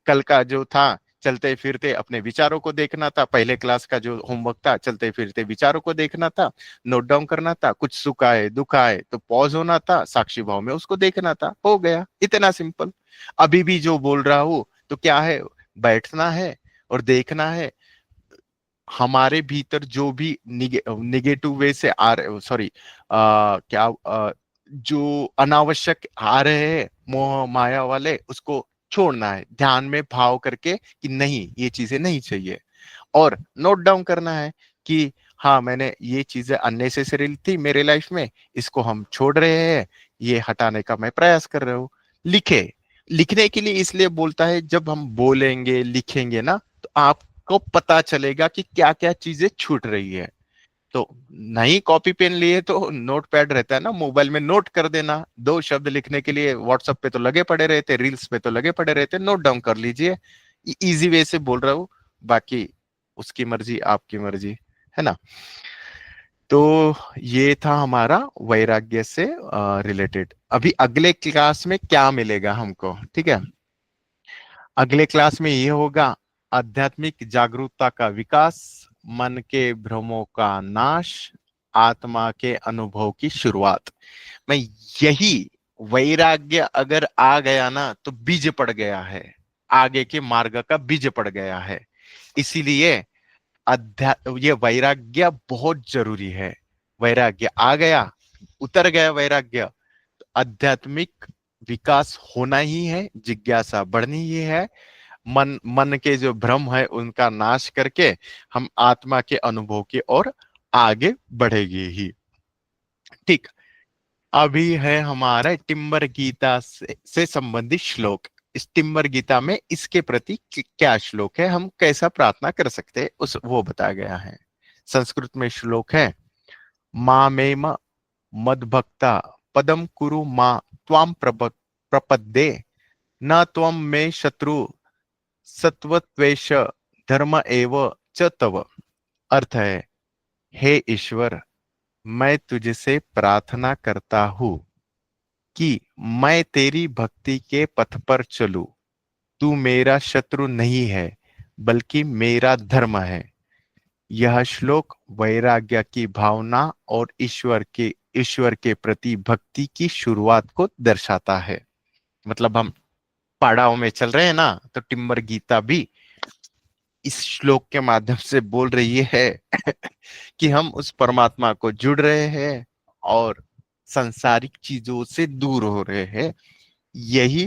कल का जो था, चलते फिरते अपने विचारों को देखना था, पहले क्लास का जो होमवर्क था, चलते फिरते विचारों को देखना था, नोट डाउन करना था, कुछ सुख आए दुख आए तो पॉज होना था, साक्षी भाव में उसको देखना था, हो गया, इतना सिंपल। अभी भी जो बोल रहा हूं तो क्या है, बैठना है और देखना है हमारे भीतर जो भी निगेटिव वे से आ रहे, सॉरी क्या जो अनावश्यक आ रहे हैं मोह माया वाले, उसको छोड़ना है, ध्यान में भाव करके कि नहीं ये चीजें नहीं चाहिए। और नोट डाउन करना है कि हाँ मैंने ये चीजें अननेसेसरी थी मेरे लाइफ में, इसको हम छोड़ रहे हैं, ये हटाने का मैं प्रयास कर रहा हूँ। लिखे, लिखने के लिए इसलिए बोलता है, जब हम बोलेंगे लिखेंगे ना, तो आपको पता चलेगा कि क्या क्या चीजें छूट रही है। तो नहीं कॉपी पेन लिए तो नोट पैड रहता है ना, मोबाइल में नोट कर देना, 2 शब्द लिखने के लिए व्हाट्सएप पे तो लगे पड़े रहते, रील्स पे तो लगे पड़े रहते, नोट डाउन कर लीजिए। इजी वे से बोल रहा हूँ, बाकी उसकी मर्जी आपकी मर्जी, है ना। तो ये था हमारा वैराग्य से रिलेटेड। अभी अगले क्लास में क्या मिलेगा हमको, ठीक है, अगले क्लास में ये होगा आध्यात्मिक जागरूकता का विकास, मन के भ्रमों का नाश, आत्मा के अनुभव की शुरुआत। मैं यही, वैराग्य अगर आ गया ना तो बीज पड़ गया है, आगे के मार्ग का बीज पड़ गया है। इसीलिए ये वैराग्य बहुत जरूरी है। वैराग्य आ गया उतर गया वैराग्य, तो आध्यात्मिक विकास होना ही है, जिज्ञासा बढ़नी ही है। मन के जो भ्रम है उनका नाश करके हम आत्मा के अनुभव की ओर आगे बढ़ेगी ही। ठीक। अभी है हमारा टिम्बर गीता से संबंधित श्लोक। इस टिम्बर गीता में इसके प्रति क्या श्लोक है, हम कैसा प्रार्थना कर सकते हैं, उस वो बताया गया है। संस्कृत में श्लोक है, मामेम मद्भक्ता पदम कुरु मा त्वाम प्रपद्ये, न त्वम मे शत्रु सत्वत्वेष धर्म एव च तव। अर्थ है, हे ईश्वर, मैं तुझसे प्रार्थना करता हूं कि मैं तेरी भक्ति के पथ पर चलूं। तू मेरा शत्रु नहीं है, बल्कि मेरा धर्म है। यह श्लोक वैराग्य की भावना और ईश्वर के प्रति भक्ति की शुरुआत को दर्शाता है। मतलब हम पड़ाव में चल रहे हैं ना, तो टिम्बर गीता भी इस श्लोक के माध्यम से बोल रही है कि हम उस परमात्मा को जुड़ रहे हैं और सांसारिक चीजों से दूर हो रहे हैं। यही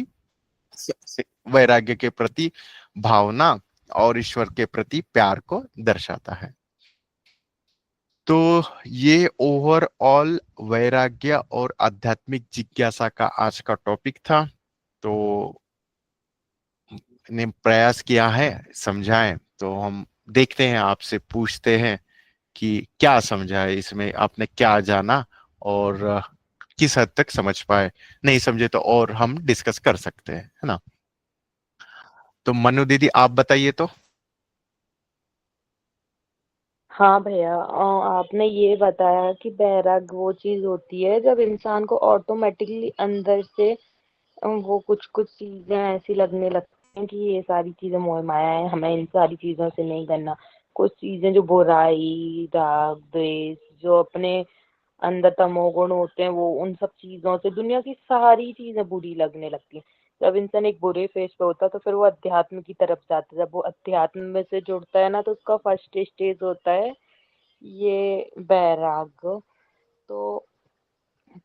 वैराग्य के प्रति भावना और ईश्वर के प्रति प्यार को दर्शाता है। तो ये ओवरऑल वैराग्य और आध्यात्मिक जिज्ञासा का आज का टॉपिक था। तो ने प्रयास किया है समझाएं, तो हम देखते हैं, आपसे पूछते हैं कि क्या समझा है इसमें, आपने क्या जाना और किस हद तक समझ पाए। नहीं समझे तो और हम डिस्कस कर सकते हैं, है ना। तो मनु दीदी आप बताइए तो। हाँ भैया, आपने ये बताया कि बैराग वो चीज होती है जब इंसान को ऑटोमेटिकली अंदर से वो कुछ कुछ चीजें ऐसी लगने लगती हैं कि ये सारी चीजें मोह माया है, हमें इन सारी चीजों से नहीं करना। कुछ चीजें जो बुराई, राग, द्वेष, जो अपने अंदर तमोगुण होते हैं, वो उन सब चीजों से दुनिया की सारी चीजें बुरी लगने लगती हैं। जब इंसान एक बुरे फेज पे होता है तो फिर वो अध्यात्म की तरफ जाता है। जब वो अध्यात्म में से जुड़ता है ना, तो उसका फर्स्ट स्टेज होता है ये बैराग। तो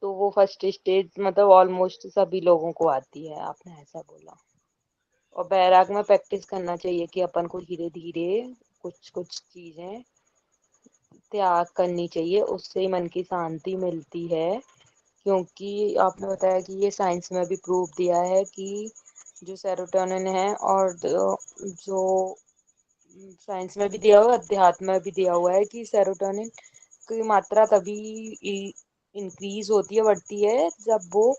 वो फर्स्ट स्टेज मतलब ऑलमोस्ट सभी लोगों को आती है, आपने ऐसा बोला। और बैराग में प्रैक्टिस करना चाहिए कि अपन को धीरे धीरे कुछ कुछ चीजें त्याग करनी चाहिए, उससे ही मन की शांति मिलती है। क्योंकि आपने बताया कि ये साइंस में भी प्रूव दिया है कि जो सेरोटोनिन है और जो साइंस में भी दिया हुआ है, अध्यात्म में भी दिया हुआ है कि सेरोटोनिन की मात्रा तभी इंक्रीज होती है, बढ़ती है, जब वो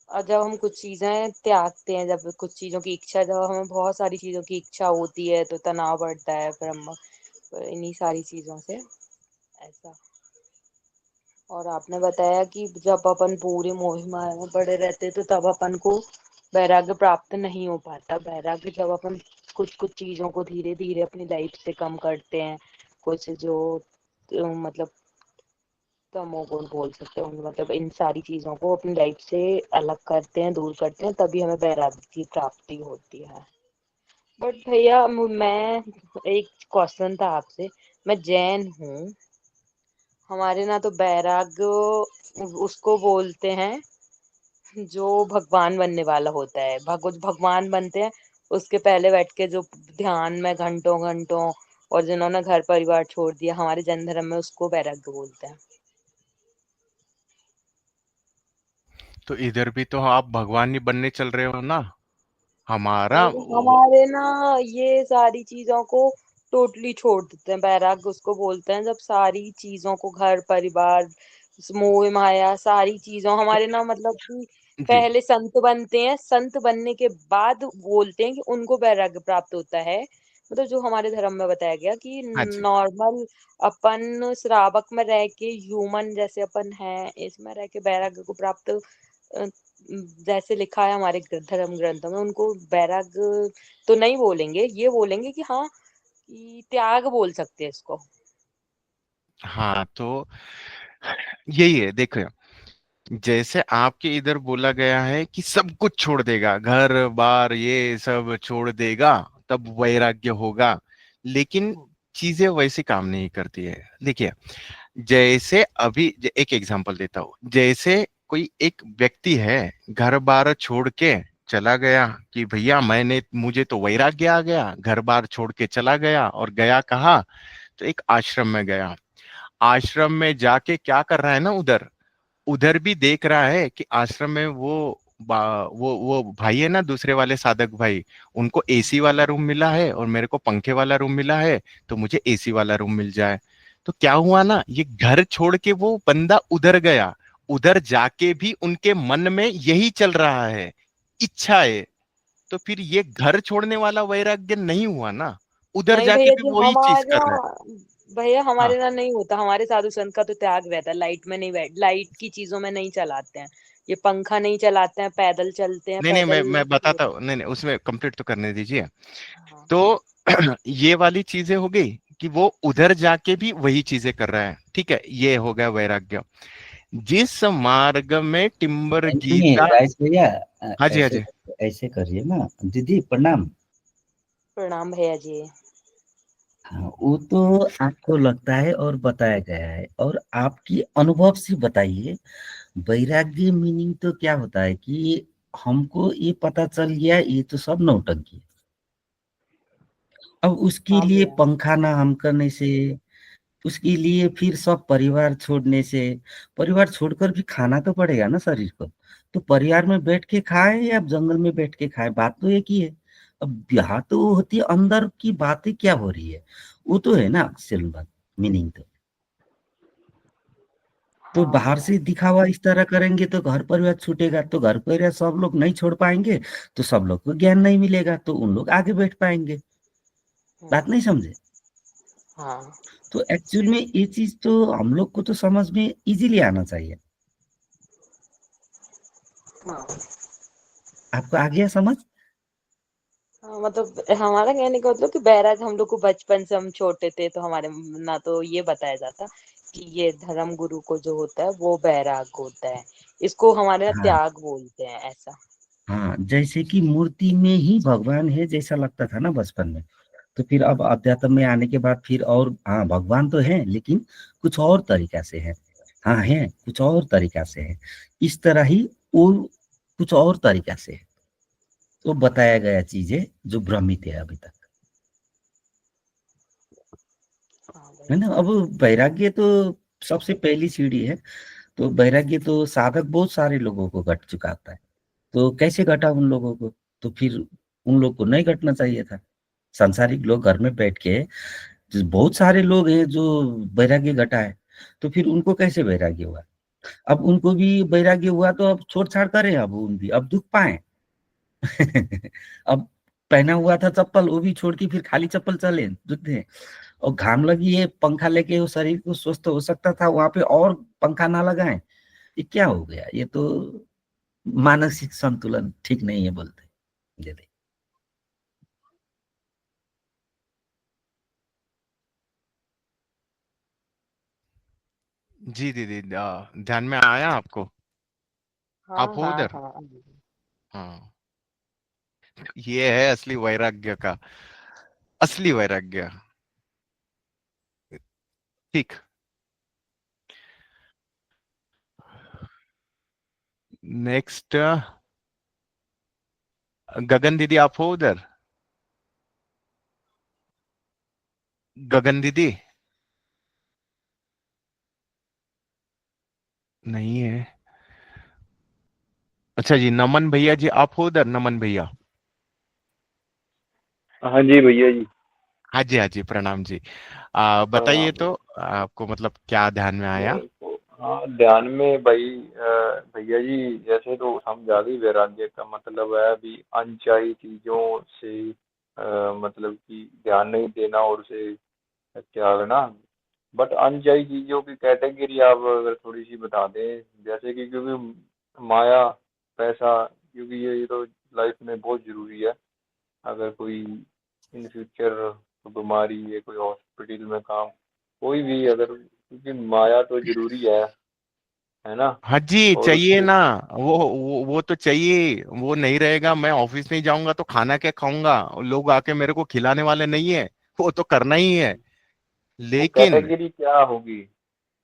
जब हम कुछ चीजें त्यागते हैं, जब कुछ चीजों की इच्छा, जब हमें बहुत सारी चीजों की इच्छा होती है तो तनाव बढ़ता है, फिर हम इन्हीं सारी चीजों से ऐसा। और आपने बताया कि जब अपन पूरी मोह माया में पड़े रहते तो तब अपन को वैराग्य प्राप्त नहीं हो पाता। वैराग्य जब अपन कुछ कुछ चीजों को धीरे धीरे अपनी लाइफ से कम करते हैं, कुछ जो मतलब तमोगुण बोल सकते हैं, मतलब इन सारी चीजों को अपनी लाइफ से अलग करते हैं, दूर करते हैं, तभी हमें वैराग्य की प्राप्ति होती है। बट भैया मैं एक क्वेश्चन था आपसे। मैं जैन हूँ, हमारे यहाँ तो बैराग उसको बोलते हैं जो भगवान बनने वाला होता है। भगवान बनते हैं उसके पहले बैठ के जो ध्यान में घंटों घंटों, और जिन्होंने घर परिवार छोड़ दिया, हमारे जैन धर्म में उसको बैराग्य बोलते हैं। तो इधर भी तो आप भगवान ही बनने चल रहे हो ना, हमारा नहीं, हमारे ना ये सारी चीजों को टोटली छोड़ देते हैं। बैराग उसको बोलते हैं जब सारी चीजों को, घर परिवार, मोह माया, सारी चीजों, हमारे ना मतलब कि जी। पहले संत बनते हैं, संत बनने के बाद बोलते हैं कि उनको वैराग्य प्राप्त होता है। मतलब जो हमारे धर्म में बताया गया कि हाँ जी। नॉर्मल अपन श्रावक में रह के, ह्यूमन जैसे अपन है, इसमें रह के वैराग्य को प्राप्त जैसे लिखा है हमारे धर्म ग्रंथों में, उनको बैराग तो नहीं बोलेंगे, ये बोलेंगे कि हाँ, कि त्याग बोल सकते हैं इसको। हाँ तो यही है, देखो, जैसे आपके इधर बोला गया है कि सब कुछ छोड़ देगा, घर बार ये सब छोड़ देगा, तब वैराग्य होगा। लेकिन चीजें वैसे काम नहीं करती है। देखिए, जैसे अभी एक एग्जांपल देता हूँ। जैसे कोई एक व्यक्ति है, घर बार छोड़ के चला गया कि भैया मैंने मुझे तो वैराग्य आ गया, घर बार छोड़ के चला गया, और गया कहाँ? तो एक आश्रम में गया। आश्रम में जाके क्या कर रहा है ना, उधर उधर भी देख रहा है कि आश्रम में वो भाई है ना, दूसरे वाले साधक भाई, उनको एसी वाला रूम मिला है और मेरे को पंखे वाला रूम मिला है, तो मुझे एसी वाला रूम मिल जाए। तो क्या हुआ ना, ये घर छोड़ के वो बंदा उधर गया, उधर जाके भी उनके मन में यही चल रहा है, इच्छा है। तो फिर ये घर छोड़ने वाला वैराग्य नहीं हुआ ना, उधर नहीं जाके भैया भी जी, वही चीज हमारे कर रहा है। यहाँ, भैया हाँ, हमारे यहाँ नहीं होता। हमारे साधु संत का तो त्याग रहता है, लाइट में नहीं बैठ, लाइट की चीजों में नहीं चलाते हैं, ये पंखा नहीं चलाते हैं, पैदल चलते हैं, नहीं नहीं, मैं पैदल मैं ही बताता हूँ, रहते नहीं नहीं, उसमें कंप्लीट तो करने दीजिए। हैं। हाँ। तो ये वाली चीजें हो गई कि वो उधर जाके भी वही चीजें कर रहा है, ठीक है, ये हो गया वैराग्य। जिस मार्ग में टिम्बर नहीं गीता। राइस भैया, हाँ जी, हाँ ऐसे जी। ऐसे करिए ना। दीदी प्रणाम। प्रणाम भैया जी। हाँ, वो तो आपको लगता है और बताया गया है, और आपकी अनुभव से बताइए। वैराग्य मीनिंग तो क्या होता है कि हमको ये पता चल गया ये तो सब नौटंकी है। अब उसके हाँ लिए भैया। पंखा ना हम करने से, उसके लिए फिर सब परिवार छोड़ने से, परिवार छोड़कर भी खाना तो पड़ेगा ना शरीर को। तो परिवार में बैठ के खाए या जंगल में बैठ के खाए, बात तो एक ही है। अब यहाँ तो वो होती है अंदर की बातें क्या हो रही है, वो तो है ना असल बात, मीनिंग तो हाँ बाहर भैया। से दिखावा इस तरह करेंगे तो घर परिवार छूटेगा, तो घर परिवार सब लोग नहीं छोड़ पाएंगे, तो सब लोग को ज्ञान नहीं मिलेगा, तो उन लोग आगे बैठ पाएंगे। बात हम्म। नहीं समझे? हाँ। तो एक्चुअल में ये चीज तो हम लोग को तो समझ में इजीली आना चाहिए। हाँ। आपको आ गया समझ? हाँ, मतलब हमारा कहने का मतलब कि बैराग हम लोग को बचपन से, हम छोटे थे तो हमारे ना तो ये बताया जाता कि ये धर्म गुरु को जो होता है वो बैराग होता है, इसको हमारे यहाँ हाँ त्याग बोलते हैं, ऐसा। हाँ, जैसे कि मूर्ति में ही भगवान है जैसा लगता था ना बचपन में, तो फिर अब अध्यात्म में आने के बाद फिर और हाँ भगवान तो है लेकिन कुछ और तरीका से है। हाँ है, कुछ और तरीका से है। इस तरह ही वो कुछ और तरीका से है। तो बताया गया चीजें जो भ्रमित है अभी तक, हाँ है भैया। ना। अब वैराग्य तो सबसे पहली सीढ़ी है। तो वैराग्य तो साधक बहुत सारे लोगों को घट चुका था, तो कैसे घटा उन लोगों को? तो फिर उन लोग को नहीं घटना चाहिए था। सांसारिक लोग घर में बैठ के, जो बहुत सारे लोग हैं जो वैराग्य घटा है, तो फिर उनको कैसे वैराग्य हुआ? अब उनको भी वैराग्य हुआ तो अब छोड़ छाड़ करें, अब उन भी अब दुख पाए। अब पहना हुआ था चप्पल, वो भी छोड़ के फिर खाली चप्पल चले जूते, और घाम लगी है पंखा लेके वो शरीर को स्वस्थ हो सकता था वहां पे, और पंखा ना लगाए। ये क्या हो गया? ये तो मानसिक संतुलन ठीक नहीं है बोलते। ये देख। जी दीदी, ध्यान में आया आपको? हाँ आप हो हाँ उधर? हाँ। हाँ, ये है असली वैराग्य का, असली वैराग्य। ठीक। नेक्स्ट, गगन दीदी आप हो उधर? गगन दीदी नहीं है। अच्छा जी, नमन भैया जी आप हो उधर? नमन भैया। हाँ जी भैया जी। हाँ जी, हाँ जी, प्रणाम जी। बताइए प्रणाम। तो, आपको मतलब क्या ध्यान में आया? मेरे को हाँ ध्यान में भाई, भैया जी, जैसे तो समझा दी वैराग्य का मतलब है अभी अनचाही चीजों से मतलब कि ध्यान नहीं देना और उसे त्यागना ना। बट अनचाही चीजों की कैटेगरी आप अगर थोड़ी सी बता दें, जैसे कि क्योंकि माया, पैसा, क्योंकि ये तो लाइफ में बहुत जरूरी है। अगर कोई इन फ्यूचर बीमारी है, कोई हॉस्पिटल में काम, कोई भी अगर, क्योंकि माया तो जरूरी है ना। हाँ जी, और चाहिए उसके ना। वो तो चाहिए, वो नहीं रहेगा, मैं ऑफिस नहीं जाऊंगा तो खाना क्या खाऊंगा, लोग आके मेरे को खिलाने वाले नहीं है, वो तो करना ही है। लेकिन कैटेगरी क्या होगी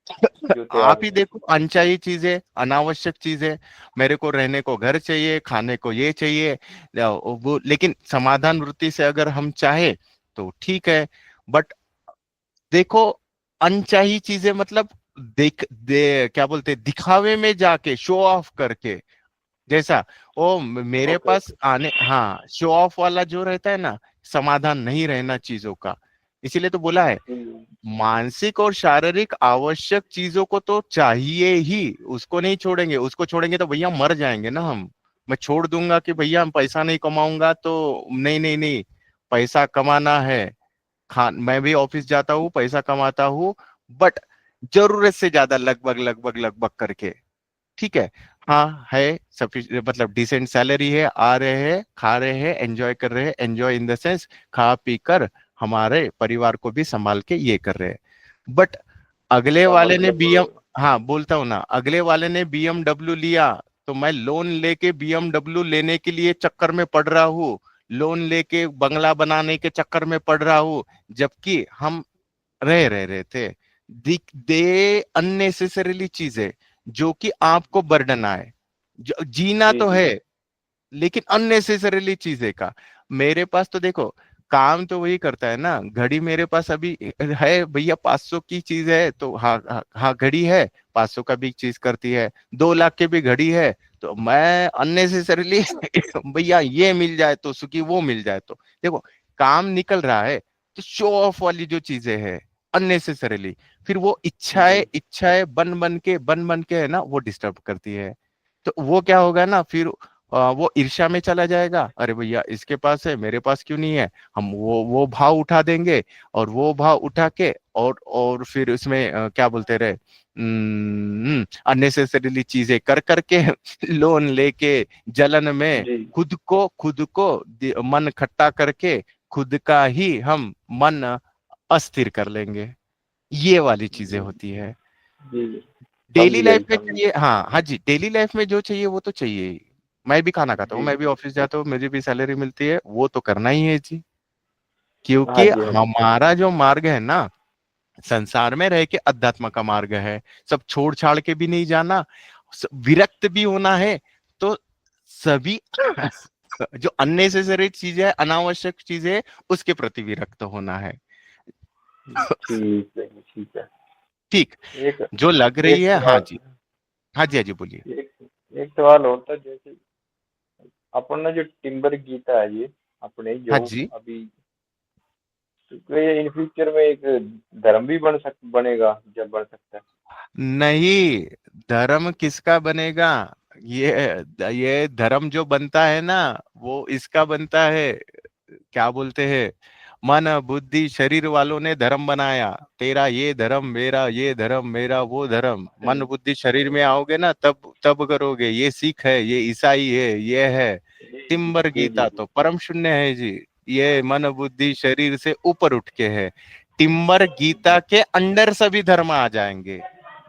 जो तैयार आप ही होगी? देखो, अनचाही चीजें, अनावश्यक चीजें, मेरे को रहने को घर चाहिए, खाने को ये चाहिए, वो, लेकिन समाधान वृत्ति से अगर हम चाहे तो ठीक है। बट देखो, अनचाही चीजें मतलब क्या बोलते, दिखावे में जाके शो ऑफ करके, जैसा मेरे ओके पास ओके। आने, हाँ, शो ऑफ वाला जो रहता है ना, समाधान नहीं रहना चीजों का। इसीलिए तो बोला है, हम्म, मानसिक और शारीरिक आवश्यक चीजों को तो चाहिए ही, उसको नहीं छोड़ेंगे। उसको छोड़ेंगे तो भैया मर जाएंगे ना हम। मैं छोड़ दूंगा कि भैया हम पैसा नहीं कमाऊंगा, तो नहीं नहीं नहीं, पैसा कमाना है। मैं भी ऑफिस जाता हूँ, पैसा कमाता हूँ, बट जरूरत से ज्यादा, लगभग लगभग लगभग करके, ठीक है। हाँ है, सफिशिएंट, मतलब डिसेंट सैलरी है, आ रहे हैं, खा रहे हैं, एंजॉय कर रहे हैं, एंजॉय इन द सेंस खा पी कर हमारे परिवार को भी संभाल के ये कर रहे हैं। बट अगले इसका वाले ने मतलब बीएम, हाँ बोलता हूं ना, अगले वाले ने बीएमडब्ल्यू लिया, तो मैं लोन लेके बीएमडब्ल्यू लेने के लिए चक्कर में पड़ रहा हूँ, लोन लेके बंगला बनाने के चक्कर में पड़ रहा हूँ, जबकि हम रह रहे थे। दे अननेसेसरीली चीजें जो कि आपको बर्डन आए। जीना जी तो जी है, लेकिन अननेसेसरीली चीजें का। मेरे पास तो देखो, काम तो वही करता है ना। घड़ी मेरे पास अभी है भैया, 500 की चीज है तो हाँ हाँ हाँ, घड़ी है, 500 का भी चीज करती है, 2 लाख की भी घड़ी है, तो मैं अननेसेसरीली भैया ये मिल जाए तो सुखी, वो मिल जाए तो, देखो, काम निकल रहा है। तो शो ऑफ वाली जो चीजें है अननेसेसरीली, फिर वो इच्छाएं जी इच्छाएं बन बन के है ना, वो डिस्टर्ब करती है। तो वो क्या होगा ना फिर, वो ईर्ष्या में चला जाएगा, अरे भैया इसके पास है, मेरे पास क्यों नहीं है, हम वो भाव उठा देंगे, और वो भाव उठा के, और फिर उसमें क्या बोलते रहे, अननेसेसरीली चीजें कर करके लोन लेके, जलन में जी खुद को मन खट्टा करके, खुद का ही हम मन अस्थिर कर लेंगे। ये वाली चीजें जी होती है। जी जी। समझ डेली गया लाइफ जी, में समझ चाहिए, हाँ हाँ जी, डेली लाइफ में जो चाहिए वो तो चाहिए ही। मैं भी खाना खाता हूँ, जी मैं भी ऑफिस जाता हूँ, मुझे भी सैलरी मिलती है, वो तो करना ही है जी। हाँ क्योंकि जी हाँ जी। हमारा जो मार्ग है ना, संसार में रह के अध्यात्म का मार्ग है। सब छोड़ छाड़ के भी नहीं जाना, विरक्त भी होना है। तो सभी जो अननेसेसरी चीजें, अनावश्यक चीजें, उसके प्रति विरक्त होना है। ठीक है जी, ठीक है। ठीक, एक जो लग रही एक है, हाँ सवाल जी, हाँ जी, हाँ जी, बोलिए। एक एक सवाल होता है, जैसे अपन ने जो टिम्बर गीता है ये अपने हाँ जो जी, अभी, तो ये इन फ्यूचर में एक धर्म भी बनेगा, जब बन सकता है? नहीं, धर्म किसका बनेगा? ये धर्म जो बनता है ना, वो इसका बनता है, क्या बोलते हैं, मन बुद्धि शरीर वालों ने धर्म बनाया। तेरा ये धर्म, मेरा ये धर्म, मेरा वो धर्म, मन हम्म, बुद्धि शरीर में आओगे ना, तब तब करोगे। ये सिख है, ये ईसाई है, ये है। टिम्बर जी जी गीता जी तो परम शून्य है जी। ये मन बुद्धि शरीर से ऊपर उठ के है। टिम्बर गीता के अंडर सभी धर्म आ जाएंगे,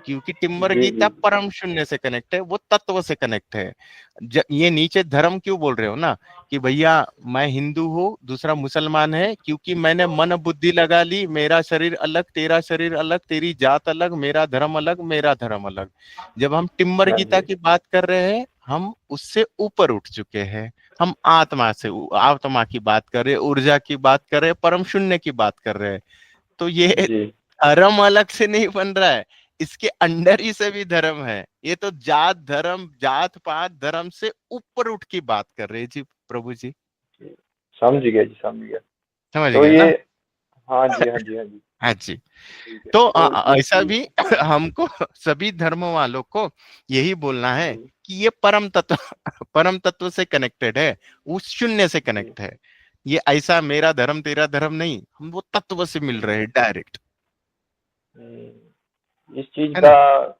क्योंकि टिम्बर जी जी गीता परम शून्य से कनेक्ट है, वो तत्व से कनेक्ट है। ये नीचे धर्म क्यों बोल रहे हो ना, कि भैया मैं हिंदू हूँ, दूसरा मुसलमान है, क्योंकि मैंने मन बुद्धि लगा ली, मेरा शरीर अलग, तेरा शरीर अलग, तेरी जात अलग, मेरा धर्म अलग, मेरा धर्म अलग। जब हम टिम्बर हाँ गीता जी की बात कर रहे हैं, हम उससे ऊपर उठ चुके हैं। हम आत्मा की बात कर रहे हैं, ऊर्जा की बात कर रहे हैं, परम शून्य की बात कर रहे हैं। तो ये जी धर्म अलग से नहीं बन रहा है, इसके अंडर ही सभी धर्म है। ये तो जात पात धर्म से ऊपर उठ की बात कर रहे हैं जी, प्रभु जी। जी। समझ गया जी, समझ गया। समझ तो गए ये, ना? हाँ जी हाँ जी हाँ जी। हाँ जी। ठीक है, तो तो इस ऐसा चीज, भी हमको सभी धर्मों वालों को यही बोलना है जी कि ये परम तत्व परम तत्व से कनेक्टेड है, उस शून्य से जी। कनेक्ट है। ये ऐसा मेरा धर्म तेरा धर्म नहीं, हम वो तत्व से मिल रहे हैं डायरेक्ट, इस चीज है का, ना?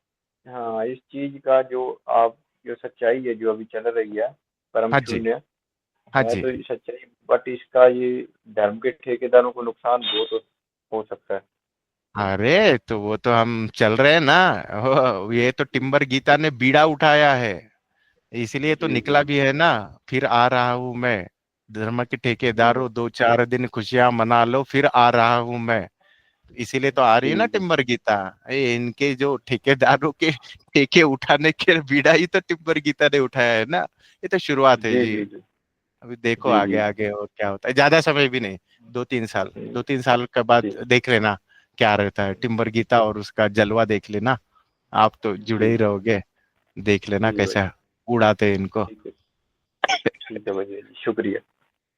हाँ, इस चीज का जो आप, जो सच्चाई है जो अभी चल रही है, परम हाँ जी, शून्य हाँ है जी। तो ये सच्चाई, बट इसका ये धर्म के ठेकेदारों को नुकसान बहुत हो सकता है। अरे तो वो तो हम चल रहे हैं ना। ये तो टिम्बर गीता ने बीड़ा उठाया है, इसलिए तो जी निकला जी भी है ना। फिर आ रहा हूं मैं, धर्म के जी ठेकेदारों, 2-4 दिन खुशियां मना लो, फिर आ रहा हूं मैं। इसीलिए तो आ रही है ना जी जी टिम्बर गीता। इनके जो ठेकेदारों के ठेके उठाने के बीड़ा ही तो टिम्बर गीता ने उठाया है ना। ये तो शुरुआत है जी जी। जी जी अभी देखो जी आगे जी आगे और क्या होता है, ज्यादा समय भी नहीं, 2-3 साल, हम्म, 2-3 साल के बाद ठीक देख लेना क्या रहता है। टिम्बर गीता और उसका जलवा देख लेना, आप तो जुड़े जी ही रहोगे। देख लेना जी भाई, कैसा उड़ाते हैं इनको। ठीक है भैया जी, शुक्रिया।